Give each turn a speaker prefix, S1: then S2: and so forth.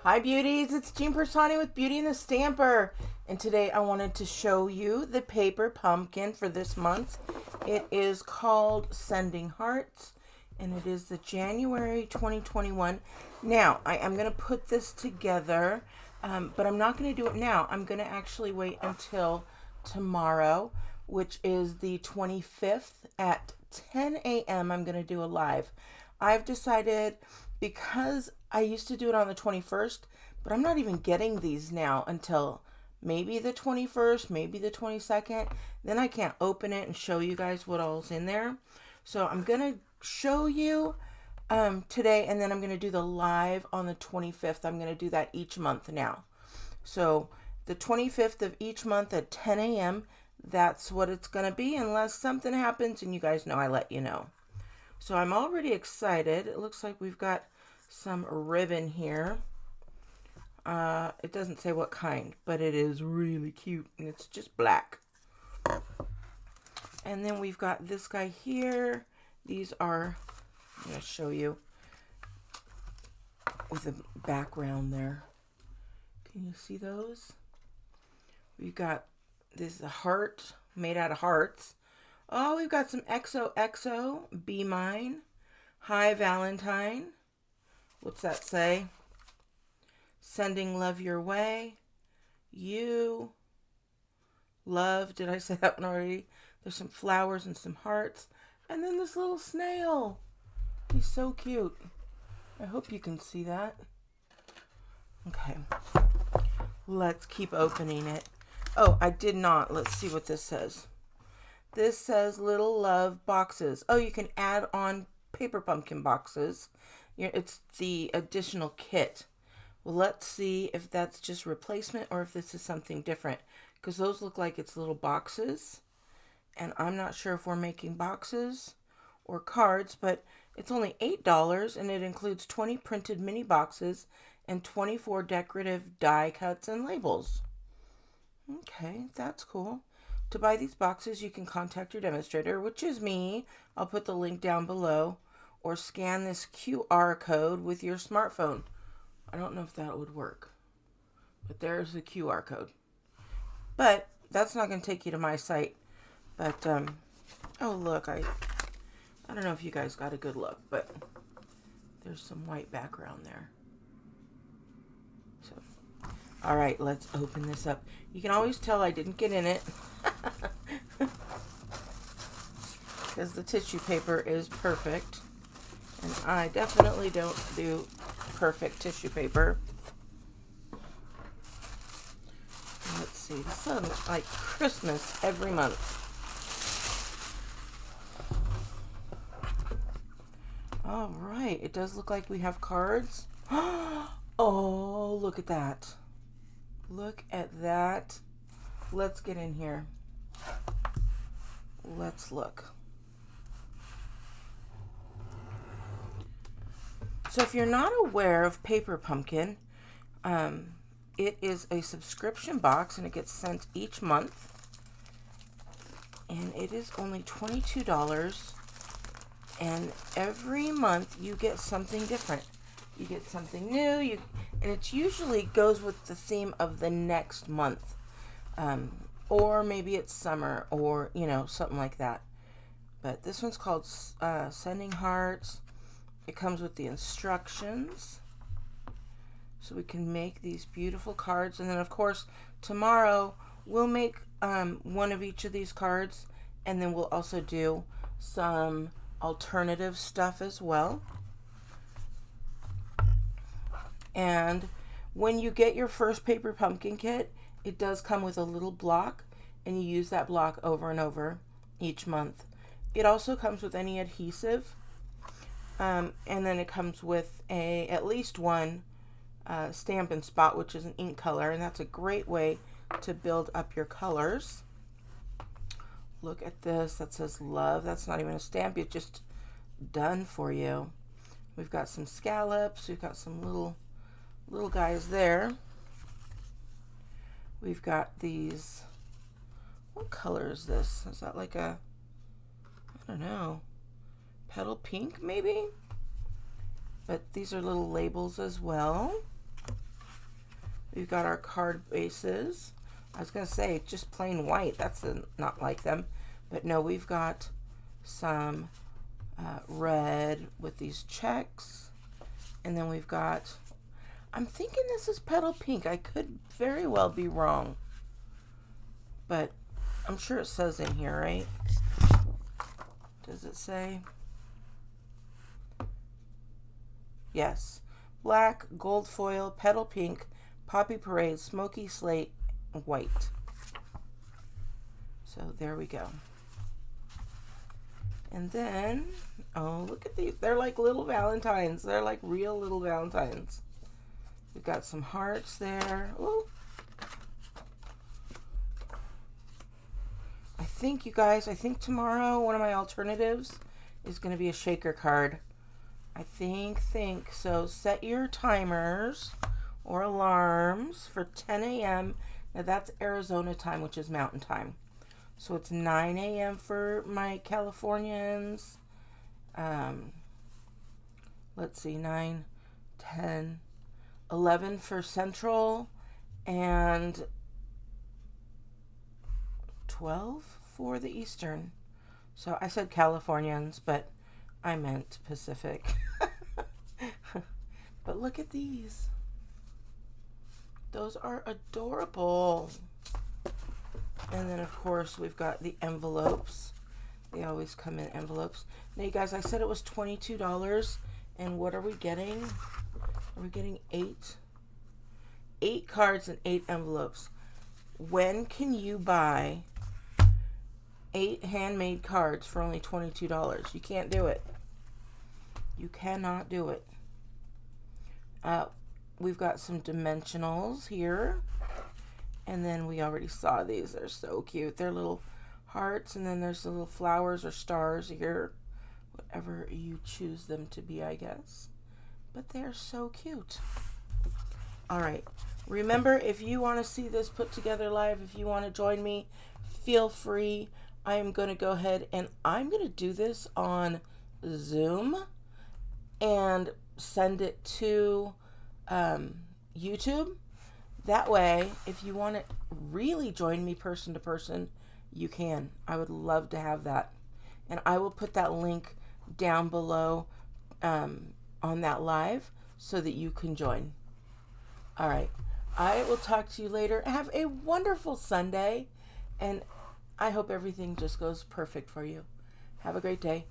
S1: Hi beauties, it's Jean Piersanti with Beauty and the Stamper, and today I wanted to show you the paper pumpkin for this month. It is called Sending Hearts, and it is the January 2021. Now, I am going to put this together, but I'm not going to do it now. I'm going to actually wait until tomorrow, which is the 25th at 10 a.m. I'm going to do a live. I've decided, because I used to do it on the 21st, but I'm not even getting these now until maybe the 21st, maybe the 22nd. Then I can't open it and show you guys what all's in there. So I'm going to show you today, and then I'm going to do the live on the 25th. I'm going to do that each month now. So the 25th of each month at 10 a.m., that's what it's going to be, unless something happens, and you guys know I let you know. So I'm already excited. It looks like we've got some ribbon here. It doesn't say what kind, but it is really cute, and it's just black. And then we've got this guy here. These are, I'm going to show you with the background there. Can you see those? We've got this heart made out of hearts. Oh, we've got some XOXO, Be Mine, Hi Valentine. What's that say? Sending love your way. You. Love. Did I say that one already? There's some flowers and some hearts. And then this little snail. He's so cute. I hope you can see that. Okay. Let's keep opening it. Oh, I did not. Let's see what this says. This says Little Love Boxes. Oh, you can add on paper pumpkin boxes. It's the additional kit. Well, let's see if that's just replacement or if this is something different, because those look like it's little boxes, and I'm not sure if we're making boxes or cards, but it's only $8, and it includes 20 printed mini boxes and 24 decorative die cuts and labels. Okay, that's cool. To buy these boxes, you can contact your demonstrator, which is me. I'll put the link down below, or scan this QR code with your smartphone. I don't know if that would work, but there's the QR code. But that's not going to take you to my site. But, oh, look, I don't know if you guys got a good look, but there's some white background there. So, all right, let's open this up. You can always tell I didn't get in it because the tissue paper is perfect, and I definitely don't do perfect tissue paper. Let's see, this sounds like Christmas every month. All right, it does look like we have cards. Oh, look at that. Look at that. Let's get in here. Let's look. So if you're not aware of Paper Pumpkin, it is a subscription box, and it gets sent each month. And it is only $22. And every month you get something different. You get something new, and it usually goes with the theme of the next month. Or maybe it's summer, or, something like that. But this one's called Sending Hearts. It comes with the instructions, so we can make these beautiful cards. And then, of course, tomorrow we'll make one of each of these cards, and then we'll also do some alternative stuff as well. And when you get your first Paper Pumpkin kit, it does come with a little block, and you use that block over and over each month. It also comes with any adhesive, and then it comes with at least one Stampin' Spot, which is an ink color, and that's a great way to build up your colors. Look at this. That says love. That's not even a stamp. It's just done for you. We've got some scallops. We've got some little guys there. We've got these. What color is this? Is that like a, I don't know, petal pink maybe? But these are little labels as well. We've got our card bases. I was going to say just plain white. That's not like them. But no, we've got some red with these checks. And then we've got, I'm thinking this is petal pink. I could very well be wrong. But I'm sure it says in here, right? Does it say? Yes. Black, gold foil, petal pink, poppy parade, smoky slate, white. So there we go. And then, oh, look at these. They're like little Valentines. They're like real little Valentines. We've got some hearts there. Ooh. I think, you guys, tomorrow one of my alternatives is going to be a shaker card. I think. So set your timers or alarms for 10 a.m. Now that's Arizona time, which is mountain time. So it's 9 a.m. for my Californians. Let's see, 9, 10, 11 for Central, and 12 for the Eastern. So I said Californians, but I meant Pacific. But look at these. Those are adorable. And then, of course, we've got the envelopes. They always come in envelopes. Now, you guys, I said it was $22. And what are we getting? Are we getting 8 cards and 8 envelopes? When can you buy 8 handmade cards for only $22? You can't do it. You cannot do it. We've got some dimensionals here. And then we already saw these. They're so cute. They're little hearts, and then there's the little flowers or stars here. Whatever you choose them to be, I guess. But they're so cute. All right. Remember, if you want to see this put together live, if you want to join me, feel free. I am going to go ahead and I'm going to do this on Zoom and send it to YouTube. That way, if you want to really join me person to person, you can. I would love to have that. And I will put that link down below on that live so that you can join. All right. I will talk to you later. Have a wonderful Sunday. And I hope everything just goes perfect for you. Have a great day.